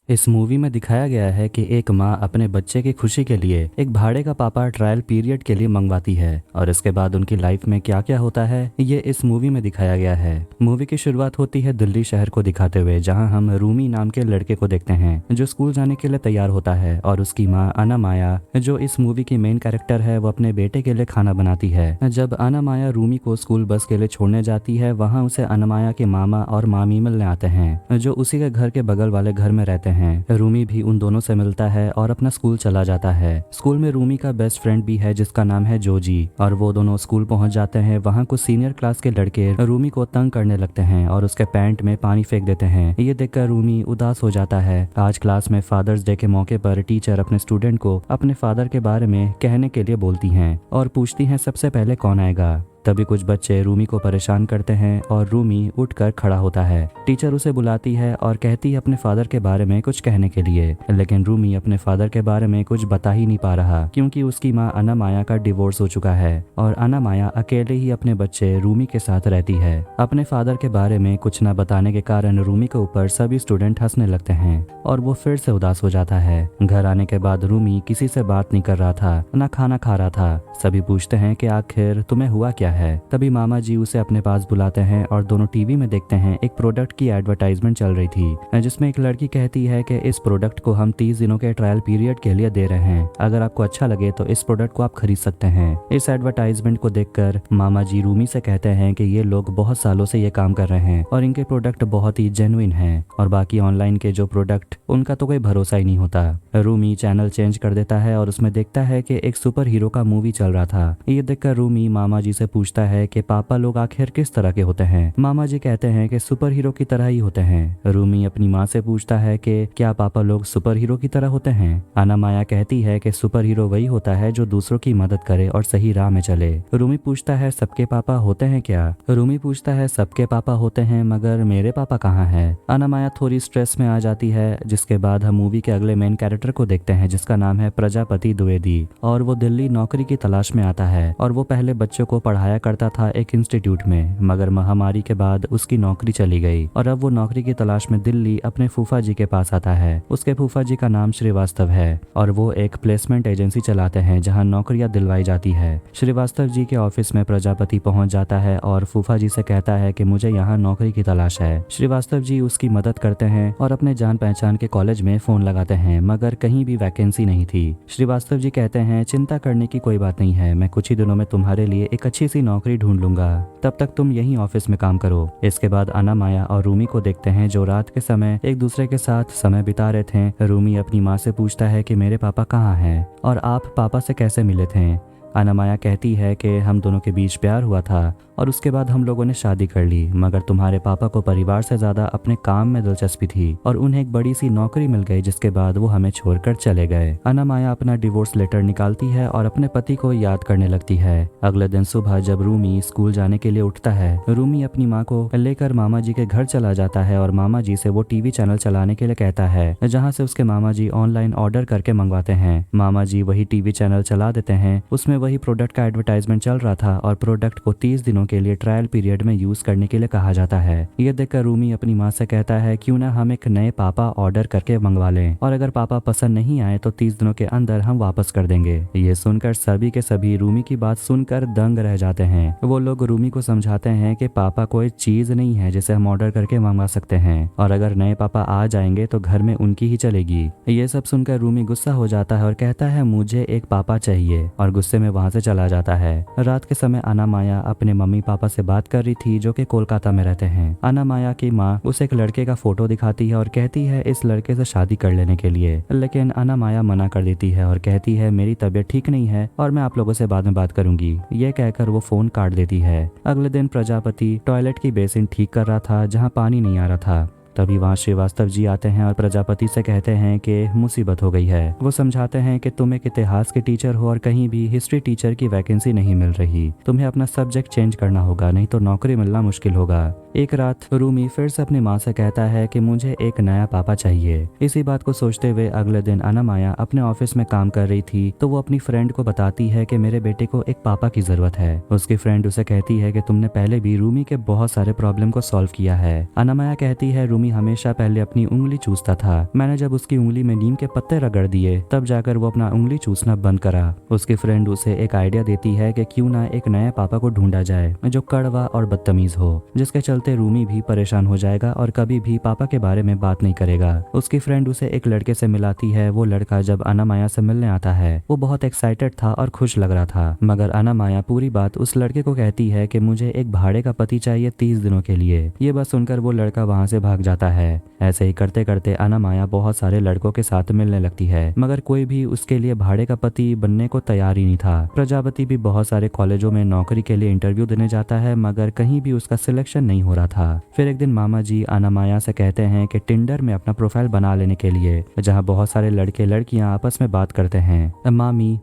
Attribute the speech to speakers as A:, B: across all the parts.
A: इस मूवी में दिखाया गया है कि एक माँ अपने बच्चे की खुशी के लिए एक भाड़े का पापा ट्रायल पीरियड के लिए मंगवाती है और इसके बाद उनकी लाइफ में क्या क्या होता है ये इस मूवी में दिखाया गया है। मूवी की शुरुआत होती है दिल्ली शहर को दिखाते हुए, जहाँ हम रूमी नाम के लड़के को देखते हैं जो स्कूल जाने के लिए तैयार होता है और उसकी माँ अना माया जो इस मूवी की मेन कैरेक्टर है वो अपने बेटे के लिए खाना बनाती है। जब अना माया रूमी को स्कूल बस के लिए छोड़ने जाती है, वहाँ उसे अना माया के मामा और मामी मिलने आते हैं जो उसी के घर के बगल वाले घर में रहते हैं। रूमी भी उन दोनों से मिलता है और अपना स्कूल चला जाता है। स्कूल में रूमी का बेस्ट फ्रेंड भी है जिसका नाम है जोजी और वो दोनों स्कूल पहुंच जाते हैं। वहाँ कुछ सीनियर क्लास के लड़के रूमी को तंग करने लगते हैं और उसके पैंट में पानी फेंक देते हैं। ये देखकर रूमी उदास हो जाता है। आज क्लास में फादर्स डे के मौके पर टीचर अपने स्टूडेंट को अपने फादर के बारे में कहने के लिए बोलती हैं और पूछती हैं सबसे पहले कौन आएगा। तभी कुछ बच्चे रूमी को परेशान करते हैं और रूमी उठकर खड़ा होता है। टीचर उसे बुलाती है और कहती है अपने फादर के बारे में कुछ कहने के लिए, लेकिन रूमी अपने फादर के बारे में कुछ बता ही नहीं पा रहा क्योंकि उसकी माँ अना माया का डिवोर्स हो चुका है और अना माया अकेले ही अपने बच्चे रूमी के साथ रहती है। अपने फादर के बारे में कुछ न बताने के कारण रूमी के ऊपर सभी स्टूडेंट हंसने लगते हैं और वो फिर से उदास हो जाता है। घर आने के बाद रूमी किसी से बात नहीं कर रहा था, न खाना खा रहा था। सभी पूछते हैं कि आखिर तुम्हें हुआ क्या है। तभी मामा जी उसे अपने पास बुलाते हैं और दोनों टीवी में देखते हैं। एक प्रोडक्ट की एडवर्टाइजमेंट चल रही थी जिसमें एक लड़की कहती है कि इस प्रोडक्ट को हम 30 दिनों के ट्रायल पीरियड के लिए दे रहे हैं, अगर आपको अच्छा लगे तो इस प्रोडक्ट को आप खरीद सकते हैं। इस एडवर्टाइजमेंट को देखकर मामा जी रूमी से कहते हैं कि ये लोग बहुत सालों से ये काम कर रहे हैं और इनके प्रोडक्ट बहुत ही जेन्युइन हैं और बाकी ऑनलाइन के जो प्रोडक्ट उनका तो कोई भरोसा ही नहीं होता। रूमी चैनल चेंज कर देता है और उसमें देखता है कि एक सुपर हीरो का मूवी चल रहा था। ये देखकर रूमी मामा जी से पूछता है कि पापा लोग आखिर किस तरह के होते हैं। मामा जी कहते हैं कि सुपर हीरो की तरह ही होते हैं। रूमी अपनी माँ से पूछता है कि क्या पापा लोग सुपर हीरो की तरह होते हैं। अना माया कहती है कि सुपर हीरो वही होता है जो दूसरों की मदद करे और सही राह में चले। रूमी पूछता है सबके पापा होते हैं क्या। रूमी पूछता है सबके पापा होते हैं मगर मेरे पापा कहाँ है। अना माया थोड़ी स्ट्रेस में आ जाती है। जिसके बाद हम मूवी के अगले मेन कैरेक्टर को देखते हैं जिसका नाम है प्रजापति द्विवेदी और वो दिल्ली नौकरी की तलाश में आता है और वो पहले बच्चों को पढ़ाया करता था एक इंस्टीट्यूट में, मगर महामारी के बाद उसकी नौकरी चली गई और अब वो नौकरी की तलाश में दिल्ली अपने फूफा जी के पास आता है। उसके फूफा जी का नाम श्रीवास्तव है और वो एक प्लेसमेंट एजेंसी चलाते हैं जहां नौकरियां दिलवाई जाती है। श्रीवास्तव जी के ऑफिस में प्रजापति पहुंच जाता है और फूफा जी से कहता है कि मुझे यहाँ नौकरी की तलाश है। श्रीवास्तव जी उसकी मदद करते हैं और अपने जान पहचान के कॉलेज में फोन लगाते हैं मगर कहीं भी वैकेंसी नहीं थी। श्रीवास्तव जी कहते हैं चिंता करने की कोई बात नहीं है, मैं कुछ ही दिनों में तुम्हारे लिए एक अच्छी सी नौकरी ढूंढ लूंगा, तब तक तुम यहीं ऑफिस में काम करो। इसके बाद अना माया और रूमी को देखते हैं जो रात के समय एक दूसरे के साथ समय बिता रहे थे। रूमी अपनी माँ से पूछता है कि मेरे पापा कहाँ हैं और आप पापा से कैसे मिले थे। अना माया कहती है कि हम दोनों के बीच प्यार हुआ था और उसके बाद हम लोगों ने शादी कर ली, मगर तुम्हारे पापा को परिवार से ज्यादा अपने काम में दिलचस्पी थी और उन्हें एक बड़ी सी नौकरी मिल गई जिसके बाद वो हमें छोड़कर चले गए। अना माया अपना डिवोर्स लेटर निकालती है और अपने पति को याद करने लगती है। अगले दिन सुबह जब रूमी स्कूल जाने के लिए उठता है, रूमी अपनी माँ को लेकर मामा जी के घर चला जाता है और मामा जी से वो टीवी चैनल चलाने के लिए कहता है जहाँ से उसके मामा जी ऑनलाइन ऑर्डर करके मंगवाते हैं। मामा जी वही टीवी चैनल चला देते हैं। उसमें वही प्रोडक्ट का एडवर्टाइजमेंट चल रहा था और प्रोडक्ट को 30 दिनों के लिए ट्रायल पीरियड में यूज करने के लिए कहा जाता है। ये देखकर रूमी अपनी माँ से कहता है क्यों ना हम एक नए पापा ऑर्डर करके मंगवा लें और अगर पापा पसंद नहीं आए तो 30 दिनों के अंदर हम वापस कर देंगे। ये सुनकर सभी के सभी रूमी की बात सुनकर दंग रह जाते हैं। वो लोग रूमी को समझाते हैं कि पापा कोई चीज नहीं है जिसे हम ऑर्डर करके मंगवा सकते हैं और अगर नए पापा आ जाएंगे तो घर में उनकी ही चलेगी। ये सब सुनकर रूमी गुस्सा हो जाता है और कहता है मुझे एक पापा चाहिए और गुस्से में वहाँ से चला जाता है। रात के समय अना माया अपने मम्मी पापा से बात कर रही थी जो कि कोलकाता में रहते हैं। अना माया की माँ उसे एक लड़के का फोटो दिखाती है और कहती है इस लड़के से शादी कर लेने के लिए, लेकिन अना माया मना कर देती है और कहती है मेरी तबीयत ठीक नहीं है और मैं आप लोगों से बाद में बात करूंगी। ये कहकर वो फोन काट देती है। अगले दिन प्रजापति टॉयलेट की बेसिन ठीक कर रहा था जहाँ पानी नहीं आ रहा था। तभी वहाँ श्रीवास्तव जी आते हैं और प्रजापति से कहते हैं कि मुसीबत हो गई है। वो समझाते हैं कि तुम एक इतिहास के टीचर हो और कहीं भी हिस्ट्री टीचर की वैकेंसी नहीं मिल रही, तुम्हें अपना सब्जेक्ट चेंज करना होगा नहीं तो नौकरी मिलना मुश्किल होगा। एक रात रूमी फिर से अपनी माँ से कहता है कि मुझे एक नया पापा चाहिए। इसी बात को सोचते हुए अगले दिन अना माया अपने ऑफिस में काम कर रही थी तो वो अपनी फ्रेंड को बताती है कि मेरे बेटे को एक पापा की जरूरत है। उसकी फ्रेंड उसे कहती है कि तुमने पहले भी रूमी के बहुत सारे प्रॉब्लम को सॉल्व किया है। अना माया कहती है रूमी रूमी हमेशा पहले अपनी उंगली चूसता था। मैंने जब उसकी उंगली में नीम के पत्ते रगड़ दिए तब जाकर वो अपना उंगली चूसना बंद करा। उसकी फ्रेंड उसे एक आइडिया देती है कि क्यों ना एक नए पापा को ढूंढा जाए जो कड़वा और बदतमीज हो, जिसके चलते रूमी भी परेशान हो जाएगा और कभी भी पापा के बारे में बात नहीं करेगा। उसकी फ्रेंड उसे एक लड़के से मिलाती है। वो लड़का जब अनामाया से मिलने आता है वो बहुत एक्साइटेड था और खुश लग रहा था, मगर अनामाया पूरी बात उस लड़के को कहती है कि मुझे एक भाड़े का पति चाहिए 30 दिनों के लिए। ये बात सुनकर वो लड़का वहाँ से भाग जाता है। ऐसे ही करते करते अनामाया बहुत सारे लड़कों के साथ मिलने लगती है, मगर कोई भी उसके लिए भाड़े का पति बनने को तैयार ही नहीं था। प्रजापति भी बहुत सारे कॉलेजों में नौकरी के लिए इंटरव्यू देने जाता है, मगर कहीं भी उसका सिलेक्शन नहीं हो रहा था। फिर एक दिन मामा जी अनामाया से कहते हैं कि टिंडर में अपना प्रोफाइल बना लेने के लिए, जहाँ बहुत सारे लड़के लड़कियां आपस में बात करते हैं।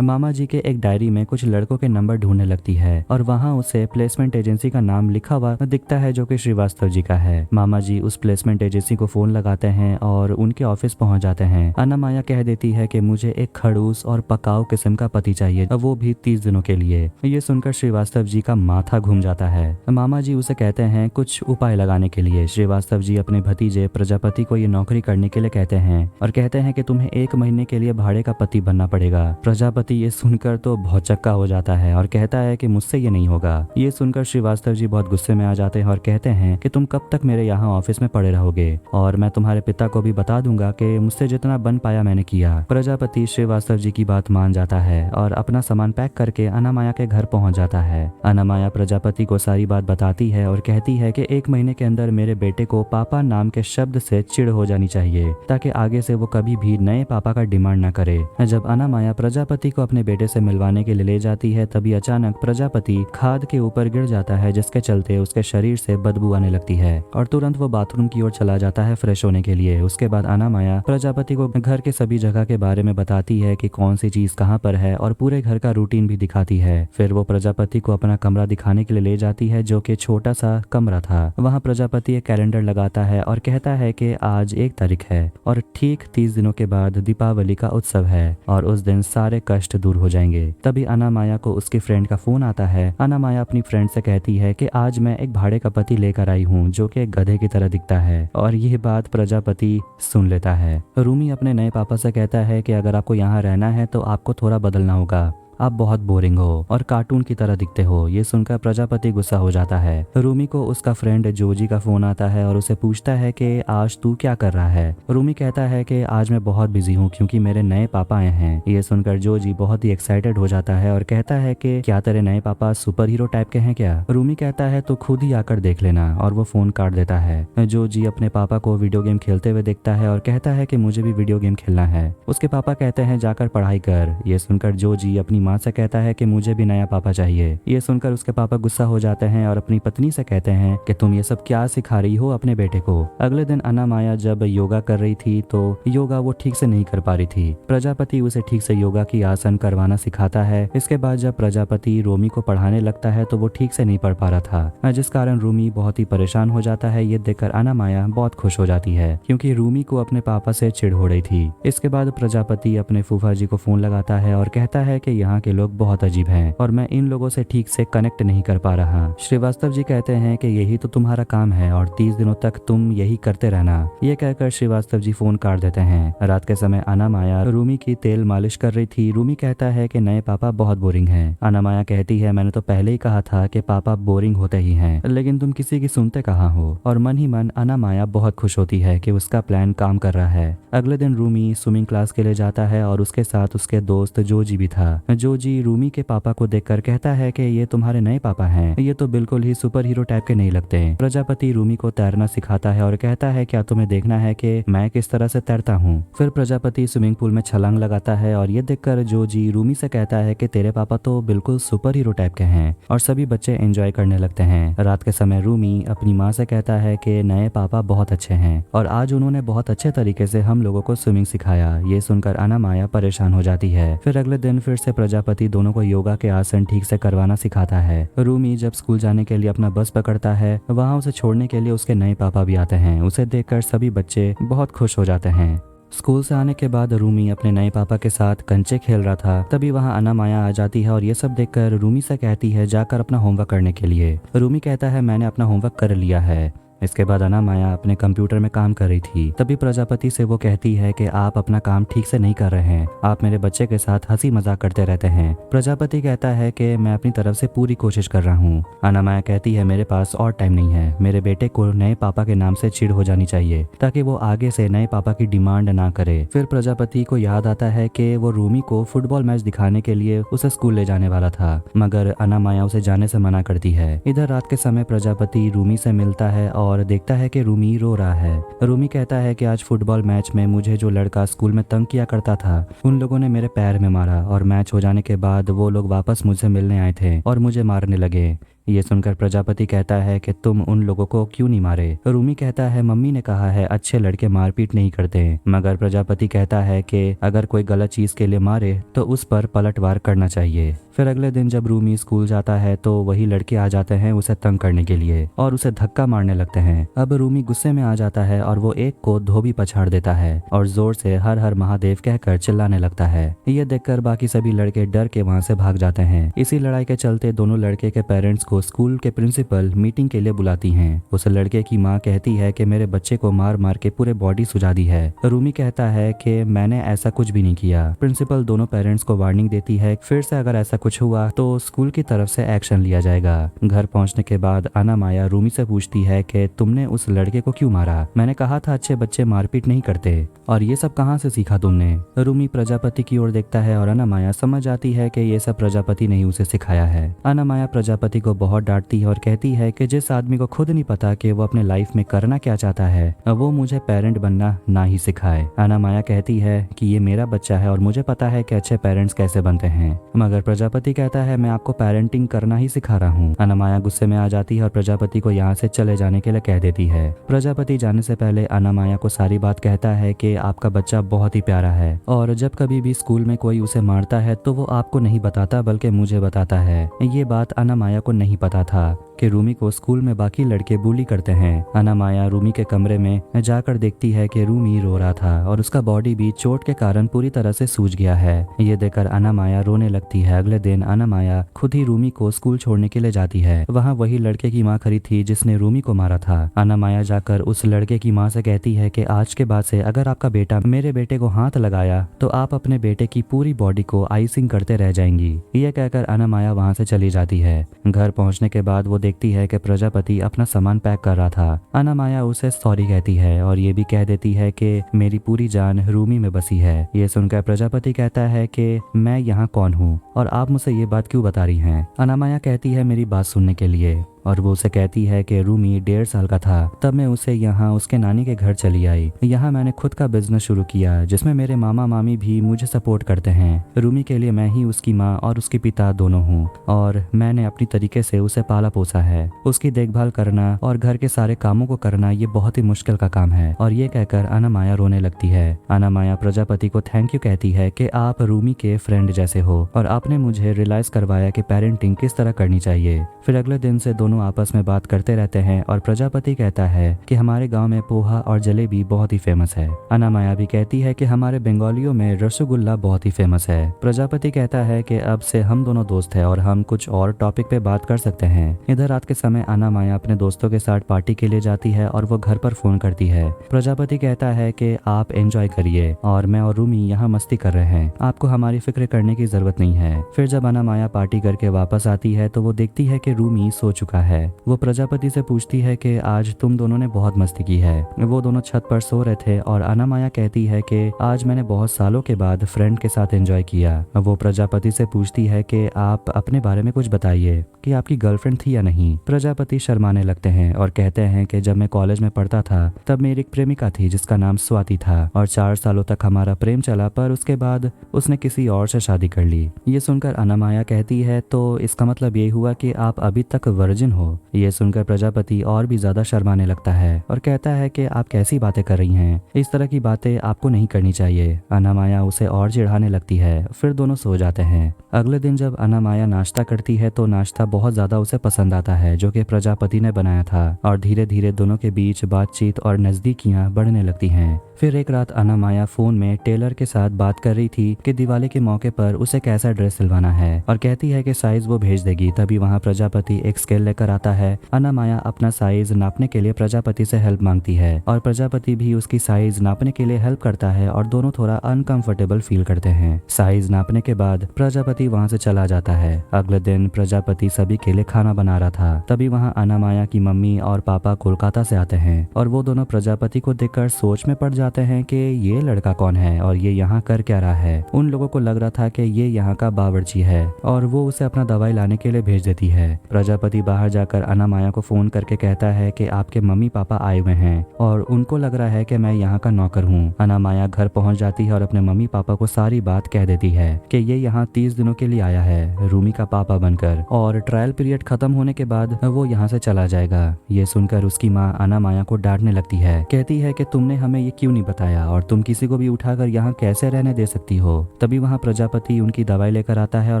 A: मामा जी के एक डायरी में कुछ लड़कों के नंबर ढूंढने लगती है और वहाँ उसे प्लेसमेंट एजेंसी का नाम लिखा हुआ दिखता है जो कि श्रीवास्तव जी का है। मामा जी उस प्लेसमेंट एजेंसी को फोन लगाते हैं और उनके ऑफिस पहुंच जाते हैं। अनामाया कह देती है कि मुझे एक खड़ूस और पकाऊ किस्म का पति चाहिए, वो भी 30 दिनों के लिए। ये सुनकर श्रीवास्तव जी का माथा घूम जाता है। मामा जी उसे कहते हैं कुछ उपाय लगाने के लिए। श्रीवास्तव जी अपने भतीजे प्रजापति को ये नौकरी करने के लिए कहते हैं और कहते हैं कि तुम्हें 1 महीने के लिए भाड़े का पति बनना पड़ेगा। प्रजापति ये सुनकर तो बहुत चक्का हो जाता है और कहता है कि मुझसे ये नहीं होगा। ये सुनकर श्रीवास्तव जी बहुत गुस्से में आ जाते हैं और कहते हैं कि तुम कब तक मेरे यहाँ ऑफिस में पड़े रहोगे, और मैं तुम्हारे पिता को भी बता दूंगा कि मुझसे जितना बन पाया मैंने किया। प्रजापति श्रीवास्तव जी की बात मान जाता है और अपना सामान पैक करके अनामाया के घर पहुंच जाता है। अनामाया प्रजापति को सारी बात बताती है और कहती है कि 1 महीने के अंदर मेरे बेटे को पापा नाम के शब्द से चिढ़ हो जानी चाहिए, ताकि आगे से वो कभी भी नए पापा का डिमांड न करे। जब अनामाया प्रजापति को अपने बेटे से मिलवाने के लिए ले जाती है तभी अचानक प्रजापति खाद के ऊपर गिर जाता है, जिसके चलते उसके शरीर से बदबू आने लगती है और तुरंत वो बाथरूम की ओर चला जाता है फ्रेश होने के लिए। उसके बाद अनामाया प्रजापति को घर के सभी जगह के बारे में बताती है कि कौन सी चीज कहाँ पर है और पूरे घर का रूटीन भी दिखाती है। फिर वो प्रजापति को अपना कमरा दिखाने के लिए ले जाती है जो कि छोटा सा कमरा था। वहाँ प्रजापति एक कैलेंडर लगाता है और कहता है कि आज 1 तारीख है और ठीक 30 दिनों के बाद दीपावली का उत्सव है और उस दिन सारे कष्ट दूर हो जाएंगे। तभी अनामाया को उसकी फ्रेंड का फोन आता है। अनामाया अपनी फ्रेंड से कहती है कि आज मैं एक भाड़े का पति लेकर आई हूँ जो कि एक गधे की तरह दिखता है, और यह बात प्रजापति सुन लेता है। रूमी अपने नए पापा से कहता है कि अगर आपको यहाँ रहना है तो आपको थोड़ा बदलना होगा, आप बहुत बोरिंग हो और कार्टून की तरह दिखते हो। ये सुनकर प्रजापति गुस्सा हो जाता है। रूमी को उसका फ्रेंड जोजी का फोन आता है और उसे पूछता है कि आज तू क्या कर रहा है। रूमी कहता है कि आज मैं बहुत बिजी हूँ क्योंकि मेरे नए पापा आए हैं। ये सुनकर जोजी बहुत ही एक्साइटेड हो जाता है और कहता है कि क्या तेरे नए पापा सुपर हीरो टाइप के हैं क्या। रूमी कहता है तो खुद ही आकर देख लेना, और वो फोन काट देता है। जोजी अपने पापा को वीडियो गेम खेलते हुए देखता है और कहता है कि मुझे भी वीडियो गेम खेलना है। उसके पापा कहते हैं जाकर पढ़ाई कर। ये सुनकर जोजी अपनी माँ से कहता है कि मुझे भी नया पापा चाहिए। ये सुनकर उसके पापा गुस्सा हो जाते हैं और अपनी पत्नी से कहते हैं कि तुम ये सब क्या सिखा रही हो अपने बेटे को। अगले दिन अनामाया जब योगा कर रही थी तो योगा वो ठीक से नहीं कर पा रही थी। प्रजापति उसे ठीक से योगा की आसन करवाना सिखाता है। इसके बाद जब प्रजापति रोमी को पढ़ाने लगता है तो वो ठीक से नहीं पढ़ पा रहा था, जिस कारण रूमी बहुत ही परेशान हो जाता है। ये देखकर अनामाया बहुत खुश हो जाती है क्योंकि रूमी को अपने पापा से चिढ़ हो रही थी। इसके बाद प्रजापति अपने फूफा जी को फोन लगाता है और कहता है कि यहाँ के लोग बहुत अजीब हैं और मैं इन लोगों से ठीक से कनेक्ट नहीं कर पा रहा। श्रीवास्तव जी कहते हैं कि यही तो तुम्हारा काम है और 30 दिनों तक तुम यही करते रहना। ये कहकर श्रीवास्तव जी फोन काट देते हैं। रात के समय अनामाया रूमी की तेल मालिश कर रही थी। रूमी कहता है कि नए पापा बहुत बोरिंग हैं। अनामाया कहती है मैंने तो पहले ही कहा था कि पापा बोरिंग होते ही हैं, लेकिन तुम किसी की सुनते कहाँ हो। और मन ही मन अनामाया बहुत खुश होती है कि उसका प्लान काम कर रहा है। अगले दिन रूमी स्विमिंग क्लास के लिए जाता है और उसके साथ उसके दोस्त जोजी भी था। जोजी रूमी के पापा को देखकर कहता है कि ये तुम्हारे नए पापा हैं, ये तो बिल्कुल ही सुपर हीरो टाइप के नहीं लगते। प्रजापति रूमी को तैरना सिखाता है और कहता है क्या तुम्हें देखना है कि मैं किस तरह से तैरता हूँ। फिर प्रजापति स्विमिंग पूल में छलांग लगाता है और ये देखकर जोजी रूमी से कहता है कि तेरे पापा तो बिल्कुल सुपर हीरो टाइप के हैं, और सभी बच्चे एंजॉय करने लगते हैं। रात के समय रूमी अपनी माँ से कहता है कि नए पापा बहुत अच्छे हैं और आज उन्होंने बहुत अच्छे तरीके से हम लोगों को स्विमिंग सिखाया। ये सुनकर अनामाया परेशान हो जाती है। फिर अगले दिन फिर से प्रजापति दोनों को योगा के आसन ठीक से करवाना सिखाता है। रूमी जब स्कूल जाने के लिए अपना बस पकड़ता है, वहाँ उसे छोड़ने के लिए उसके नए पापा भी आते हैं। उसे देखकर सभी बच्चे बहुत खुश हो जाते हैं। स्कूल से आने के बाद रूमी अपने नए पापा के साथ कंचे खेल रहा था, तभी वहाँ अनामाया आ जाती है और ये सब देखकर रूमी से कहती है जाकर अपना होमवर्क करने के लिए। रूमी कहता है मैंने अपना होमवर्क कर लिया है। इसके बाद अनामाया अपने कंप्यूटर में काम कर रही थी। तभी प्रजापति से वो कहती है कि आप अपना काम ठीक से नहीं कर रहे हैं, आप मेरे बच्चे के साथ हंसी मजाक करते रहते हैं। प्रजापति कहता है कि मैं अपनी तरफ से पूरी कोशिश कर रहा हूँ। अनामाया कहती है मेरे पास और टाइम नहीं है, मेरे बेटे को नए पापा के नाम से चिढ़ हो जानी चाहिए ताकि वो आगे से नए पापा की डिमांड ना करे। फिर प्रजापति को याद आता है कि वो रूमी को फुटबॉल मैच दिखाने के लिए उसे स्कूल ले जाने वाला था, मगर अनामाया उसे जाने से मना करती है। इधर रात के समय प्रजापति रूमी से मिलता है और देखता है कि रूमी रो रहा है। रूमी कहता है कि आज फुटबॉल मैच में मुझे जो लड़का स्कूल में तंग किया करता था उन लोगों ने मेरे पैर में मारा और मैच हो जाने के बाद वो लोग वापस मुझसे मिलने आए थे और मुझे मारने लगे। ये सुनकर प्रजापति कहता है कि तुम उन लोगों को क्यों नहीं मारे। रूमी कहता है मम्मी ने कहा है अच्छे लड़के मारपीट नहीं करते, मगर प्रजापति कहता है कि अगर कोई गलत चीज के लिए मारे तो उस पर पलटवार करना चाहिए। फिर अगले दिन जब रूमी स्कूल जाता है तो वही लड़के आ जाते हैं उसे तंग करने के लिए और उसे धक्का मारने लगते हैं। अब रूमी गुस्से में आ जाता है और वो एक को धोबी पछाड़ देता है और जोर से हर हर महादेव कहकर चिल्लाने लगता है। ये देखकर बाकी सभी लड़के डर के वहाँ से भाग जाते हैं। इसी लड़ाई के चलते दोनों लड़के के पेरेंट्स को स्कूल के प्रिंसिपल मीटिंग के लिए बुलाती हैं। उस लड़के की माँ कहती है कि मेरे बच्चे को मार मार के पूरे बॉडी सुजा दी है। रूमी कहता है कि मैंने ऐसा कुछ भी नहीं किया। प्रिंसिपल दोनों पेरेंट्स को वार्निंग देती है फिर से अगर ऐसा कुछ हुआ तो स्कूल की तरफ से एक्शन लिया जाएगा। घर पहुंचने के बाद अनामाया रूमी से पूछती है कि तुमने उस लड़के को क्यों मारा? मैंने कहा था अच्छे बच्चे मारपीट नहीं करते, और ये सब कहाँ से सीखा तुमने? रूमी प्रजापति की ओर देखता है और अनामाया समझ जाती है कि ये सब प्रजापति ने ही उसे सिखाया है। अनामाया प्रजापति को बहुत डांटती है और कहती है कि जिस आदमी को खुद नहीं पता कि वो अपने लाइफ में करना क्या चाहता है वो मुझे पेरेंट बनना ना ही सिखाए। अनामाया कहती है कि ये मेरा बच्चा है और मुझे पता है कि अच्छे पेरेंट्स कैसे बनते हैं, मगर प्रजापति कहता है मैं आपको पेरेंटिंग करना ही सिखा रहा हूँ। अनामाया गुस्से में आ जाती है और प्रजापति को यहाँ से चले जाने के लिए कह देती है। प्रजापति जाने से पहले अनामाया को सारी बात कहता है कि आपका बच्चा बहुत ही प्यारा है और जब कभी भी स्कूल में कोई उसे मारता है तो वो आपको नहीं बताता बल्कि मुझे बताता है। ये बात अनामाया को नहीं पता था कि रूमी को स्कूल में बाकी लड़के बुली करते हैं। अनामाया रूमी के कमरे में जाकर देखती है कि रूमी रो रहा था और उसका बॉडी भी चोट के कारण पूरी तरह से सूज गया है। ये देखकर अनामाया रोने लगती है। अगले दिन अनामाया खुद ही रूमी को स्कूल छोड़ने के लिए जाती है। वहाँ वही लड़के की माँ खड़ी थी जिसने रूमी को मारा था। अनामाया जाकर उस लड़के की माँ से कहती है कि आज के बाद से अगर आपका बेटा मेरे बेटे को हाथ लगाया तो आप अपने बेटे की पूरी बॉडी को आइसिंग करते रह जाएंगी। ये कहकर अनामाया वहाँ से चली जाती है। घर पहुँचने के बाद वो देखती है कि प्रजापति अपना सामान पैक कर रहा था। अनामाया उसे सॉरी कहती है और ये भी कह देती है कि मेरी पूरी जान रूमी में बसी है। ये सुनकर प्रजापति कहता है कि मैं यहाँ कौन हूँ और आप मुझसे ये बात क्यों बता रही हैं? अनामाया कहती है मेरी बात सुनने के लिए, और वो उसे कहती है कि रूमी 1.5 साल का था तब मैं उसे यहाँ उसके नानी के घर चली आई। यहाँ मैंने खुद का बिजनेस शुरू किया जिसमें मेरे मामा मामी भी मुझे सपोर्ट करते हैं। रूमी के लिए मैं ही उसकी माँ और उसके पिता दोनों हूँ और मैंने अपनी तरीके से उसे पाला पोसा है। उसकी देखभाल करना और घर के सारे कामों को करना ये बहुत ही मुश्किल का काम है। और ये कहकर अनामाया रोने लगती है। अनामाया प्रजापति को थैंक यू कहती है कि आप रूमी के फ्रेंड जैसे हो और आपने मुझे रियलाइज करवाया कि पेरेंटिंग किस तरह करनी चाहिए। फिर अगले दिन से दोनों आपस में बात करते रहते हैं और प्रजापति कहता है कि हमारे गांव में पोहा और जलेबी बहुत ही फेमस है। अनामाया भी कहती है कि हमारे बंगालियों में रसगुल्ला बहुत ही फेमस है। प्रजापति कहता है कि अब से हम दोनों दोस्त हैं और हम कुछ और टॉपिक पे बात कर सकते हैं। इधर रात के समय अनामाया अपने दोस्तों के साथ पार्टी के लिए जाती है और वो घर पर फोन करती है। प्रजापति कहता है कि आप एंजॉय करिए और मैं और रूमी यहाँ मस्ती कर रहे हैं, आपको हमारी फिक्र करने की जरूरत नहीं है। फिर जब अनामाया पार्टी करके वापस आती है तो वो देखती है कि रूमी सो चुका है। वो प्रजापति से पूछती है कि आज तुम दोनों ने बहुत मस्ती की है। वो दोनों छत पर सो रहे थे और अनामाया कहती है कि आज मैंने बहुत सालों के बाद फ्रेंड के साथ एंजॉय किया। वो प्रजापति से पूछती है कि आप अपने बारे में कुछ बताइए कि आपकी गर्लफ्रेंड थी या नहीं। प्रजापति शर्माने लगते हैं और कहते हैं कि जब मैं कॉलेज में पढ़ता था तब मेरी एक प्रेमिका थी जिसका नाम स्वाति था और 4 सालों तक हमारा प्रेम चला, पर उसके बाद उसने किसी और से शादी कर ली। ये सुनकर अनामाया कहती है तो इसका मतलब ये हुआ कि आप अभी तक वर्जिन हो। ये सुनकर प्रजापति और भी ज्यादा शर्माने लगता है और कहता है कि आप कैसी बातें कर रही हैं, इस तरह की बातें आपको नहीं करनी चाहिए। अनामाया उसे और चिढ़ाने लगती है। फिर दोनों सो जाते हैं। अगले दिन जब अनामाया नाश्ता करती है तो नाश्ता बहुत ज्यादा उसे पसंद आता है जो कि प्रजापति ने बनाया था और धीरे धीरे दोनों के बीच बातचीत और नजदीकियां बढ़ने लगती हैं। फिर एक रात अनामाया फोन में टेलर के साथ बात कर रही थी कि दिवाली के मौके पर उसे कैसा ड्रेस सिलवाना है और कहती है कि साइज वो भेज देगी। तभी वहाँ प्रजापति एक स्केल लेकर आता है, अनामाया अपना साइज नापने के लिए प्रजापति से हेल्प मांगती है और प्रजापति भी उसकी साइज नापने के लिए हेल्प करता है और दोनों थोड़ा अनकंफर्टेबल फील करते हैं। साइज नापने के बाद प्रजापति वहाँ से चला जाता है। अगले दिन प्रजापति सभी के लिए खाना बना रहा था, तभी वहाँ अनामाया की मम्मी और पापा कोलकाता से आते हैं और वो दोनों प्रजापति को देखकर सोच में पड़ जाते हैं कि ये लड़का कौन है और ये यहाँ कर क्या रहा है। उन लोगों को लग रहा था कि ये यहाँ का बावर्ची है और वो उसे अपना दवाई लाने के लिए भेज देती है। प्रजापति बाहर जाकर अनामाया को फोन करके कहता है कि आपके मम्मी पापा आए हुए हैं और उनको लग रहा है कि मैं यहाँ का नौकर हूँ। अनामाया घर पहुँच जाती है और अपने मम्मी पापा को सारी बात कह देती है कि ये यहाँ 30 दिनों के लिए आया है रूमी का पापा बनकर और ट्रायल पीरियड खत्म होने के बाद वो यहाँ से चला जाएगा। ये सुनकर उसकी माँ अनामाया को डांटने लगती है, कहती है कि तुमने हमें ये क्यों नहीं बताया और तुम किसी को भी उठाकर यहाँ कैसे रहने दे सकती हो। तभी वहाँ प्रजापति उनकी दवाई लेकर आता है और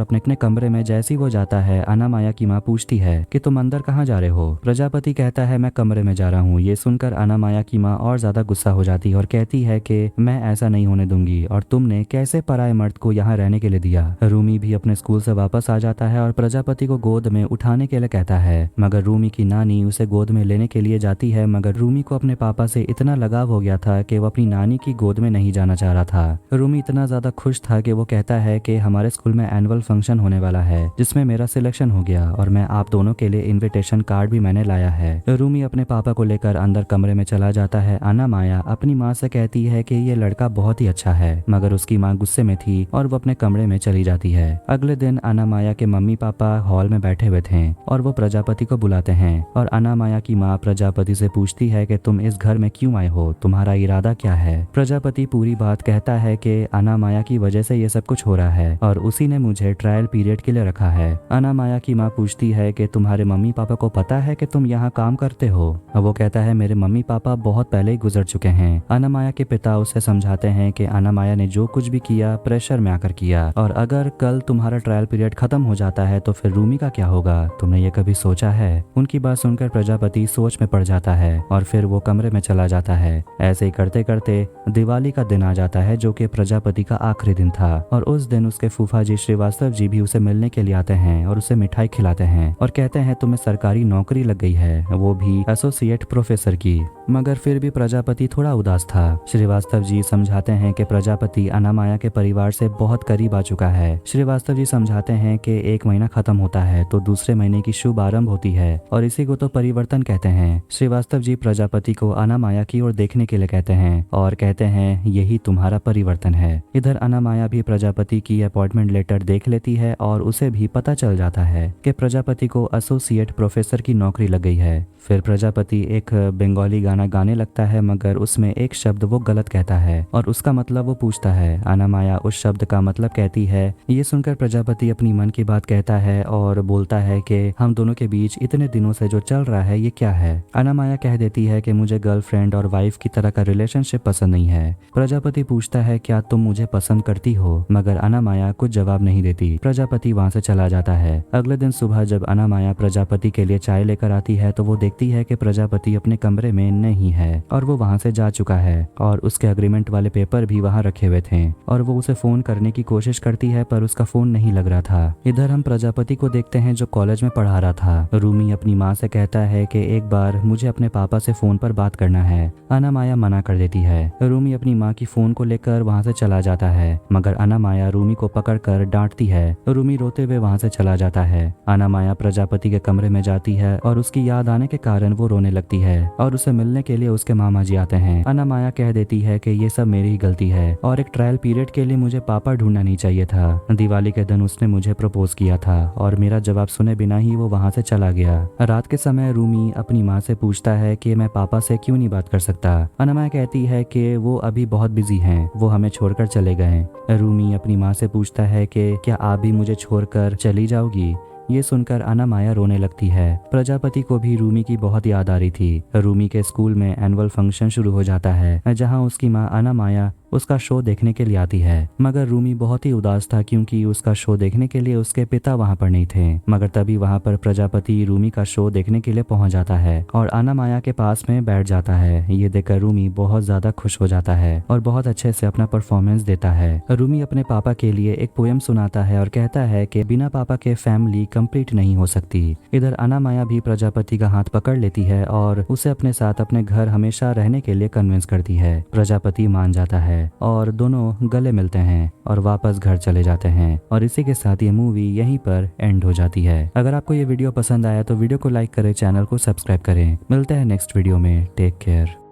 A: अपने कमरे में जैसे ही वो जाता है अनामाया की माँ पूछती है कि तुम अंदर कहाँ जा रहे हो। प्रजापति कहता है मैं कमरे में जा रहा हूँ। ये सुनकर अनामाया की माँ और ज्यादा गुस्सा हो जाती है और कहती है कि मैं ऐसा नहीं होने दूंगी और तुमने कैसे पराये मर्द को यहाँ रहने के लिए दिया। रूमी भी अपने स्कूल से वापस आ जाता है और प्रजापति को गोद में उठाने के लिए कहता है, मगर रूमी की नानी उसे गोद में लेने के लिए जाती है, मगर रूमी को अपने पापा से इतना लगाव हो गया था कि वो अपनी नानी की गोद में नहीं जाना चाह रहा था। रूमी इतना ज्यादा खुश था कि वो कहता है कि हमारे स्कूल में एनुअल फंक्शन होने वाला है जिसमें मेरा सिलेक्शन हो गया और मैं आप दोनों के लिए इन्विटेशन कार्ड भी मैंने लाया है। रूमी अपने पापा को लेकर अंदर कमरे में चला जाता है। अनामाया अपनी माँ से कहती है कि ये लड़का बहुत ही अच्छा है, मगर उसकी माँ गुस्से में थी और वो अपने कमरे में चली जाती है। अगले दिन अनामाया के मम्मी पापा हॉल में बैठे हुए थे और वो प्रजापति को बुलाते हैं और अनामाया की माँ प्रजापति से पूछती है कि तुम इस घर में क्यों आए हो, तुम्हारा इरादा क्या है। प्रजापति पूरी बात कहता है कि अनामाया की वजह से ये सब कुछ हो रहा है और उसी ने मुझे ट्रायल पीरियड के लिए रखा है। अनामाया की माँ पूछती है कि तुम्हारे मम्मी पापा को पता है कि तुम यहाँ काम करते हो। वो कहता है मेरे मम्मी पापा बहुत पहले ही गुजर चुके हैं। अनामाया के पिता उसे समझाते हैं कि अनामाया ने जो कुछ भी किया प्रेशर में आकर किया और अगर कल तुम्हारा ट्रायल पीरियड खत्म हो जाता है तो फिर रूमी का क्या होगा, तुमने ये कभी सोचा है। उनकी बात सुनकर प्रजापति सोच में पड़ जाता है और फिर वो कमरे में चला जाता है। ऐसे ही करते करते दिवाली का दिन आ जाता है जो कि प्रजापति का आखिरी दिन था और उस दिन उसके फूफा जी श्रीवास्तव जी भी उसे मिलने के लिए आते हैं और उसे मिठाई खिलाते हैं और कहते हैं तुम्हें सरकारी नौकरी लग गई है, वो भी एसोसिएट प्रोफेसर की। मगर फिर भी प्रजापति थोड़ा उदास था। श्रीवास्तव जी समझाते हैं कि प्रजापति अनामाया के परिवार से बहुत करीब आ चुका है। श्रीवास्तव जी समझाते हैं कि एक महीना खत्म होता है तो दूसरे महीने की शुभ आरंभ होती है और इसी को तो परिवर्तन कहते हैं। श्रीवास्तव जी प्रजापति को अनामाया की ओर देखने के लिए कहते हैं और कहते हैं यही तुम्हारा परिवर्तन है। इधर अनामाया भी प्रजापति की अपॉइंटमेंट लेटर देख लेती है और उसे भी पता चल जाता है कि प्रजापति को एसोसिएट प्रोफेसर की नौकरी लग गई है। फिर प्रजापति एक बंगाली गाना गाने लगता है मगर उसमें एक शब्द वो गलत कहता है और उसका मतलब वो पूछता है। अनामाया उस शब्द का मतलब कहती है। ये सुनकर प्रजापति अपनी मन की बात कहता है और बोलता है कि हम दोनों के बीच इतने दिनों से जो चल रहा है ये क्या है। अनामाया कह देती है कि मुझे गर्लफ्रेंड और वाइफ की तरह का रिलेशनशिप पसंद नहीं है। प्रजापति पूछता है क्या तुम मुझे पसंद करती हो, मगर अनामाया कुछ जवाब नहीं देती। प्रजापति वहाँ से चला जाता है। अगले दिन सुबह जब अनामाया प्रजापति के लिए चाय लेकर आती है तो वो देखती है कि प्रजापति अपने कमरे में नहीं है और वो वहाँ से जा चुका है और उसके अग्रीमेंट वाले पेपर भी वहाँ रखे हुए थे और वो उसे फोन करने की कोशिश करती है पर उसका फोन नहीं लग रहा था। इधर हम प्रजापति को देखते हैं जो कॉलेज में पढ़ा रहा था। रूमी अपनी माँ से कहता है कि एक बार मुझे अपने पापा से फोन पर बात करना है। अनामाया मना कर देती है। रूमी अपनी माँ की फोन को लेकर वहाँ से चला जाता है मगर अनामाया रूमी को पकड़कर डांटती है। रूमी रोते हुए वहाँ से चला जाता है। अनामाया प्रजापति के कमरे में जाती है और उसकी याद आने के कारण वो रोने लगती है और उसे मिलने के लिए उसके मामा जी आते हैं। अनामाया कह देती है कि ये सब मेरी ही गलती है और एक ट्रायल पीरियड के लिए मुझे पापा ढूंढना नहीं चाहिए था। दिवाली के दिन उसने मुझे प्रपोज किया था और मेरा जवाब सुने बिना ही वो वहाँ से चला गया। रात के समय रूमी अपनी माँ से पूछता है कि मैं पापा से क्यों नहीं बात कर सकता। अनामाया कहती है कि वो अभी बहुत बिजी हैं, वो हमें छोड़कर चले गए। रूमी अपनी माँ से पूछता है कि क्या आप भी मुझे छोड़कर चली जाओगी। ये सुनकर अनामाया रोने लगती है। प्रजापति को भी रूमी की बहुत याद आ रही थी। रूमी के स्कूल में एनुअल फंक्शन शुरू हो जाता है जहां उसकी माँ अनामाया उसका शो देखने के लिए आती है। मगर रूमी बहुत ही उदास था क्योंकि उसका शो देखने के लिए उसके पिता वहाँ पर नहीं थे। मगर तभी वहाँ पर प्रजापति रूमी का शो देखने के लिए पहुंच जाता है और आना माया के पास में बैठ जाता है। ये देखकर रूमी बहुत ज्यादा खुश हो जाता है और बहुत अच्छे से अपना परफॉर्मेंस देता है। रूमी अपने पापा के लिए एक पोयम सुनाता है और कहता है कि बिना पापा के फैमिली कंप्लीट नहीं हो सकती। इधर आना माया भी प्रजापति का हाथ पकड़ लेती है और उसे अपने साथ अपने घर हमेशा रहने के लिए कन्विंस करती है। प्रजापति मान जाता है और दोनों गले मिलते हैं और वापस घर चले जाते हैं। और इसी के साथ ये मूवी यहीं पर एंड हो जाती है। अगर आपको ये वीडियो पसंद आया तो वीडियो को लाइक करें, चैनल को सब्सक्राइब करें। मिलते हैं नेक्स्ट वीडियो में। Take care.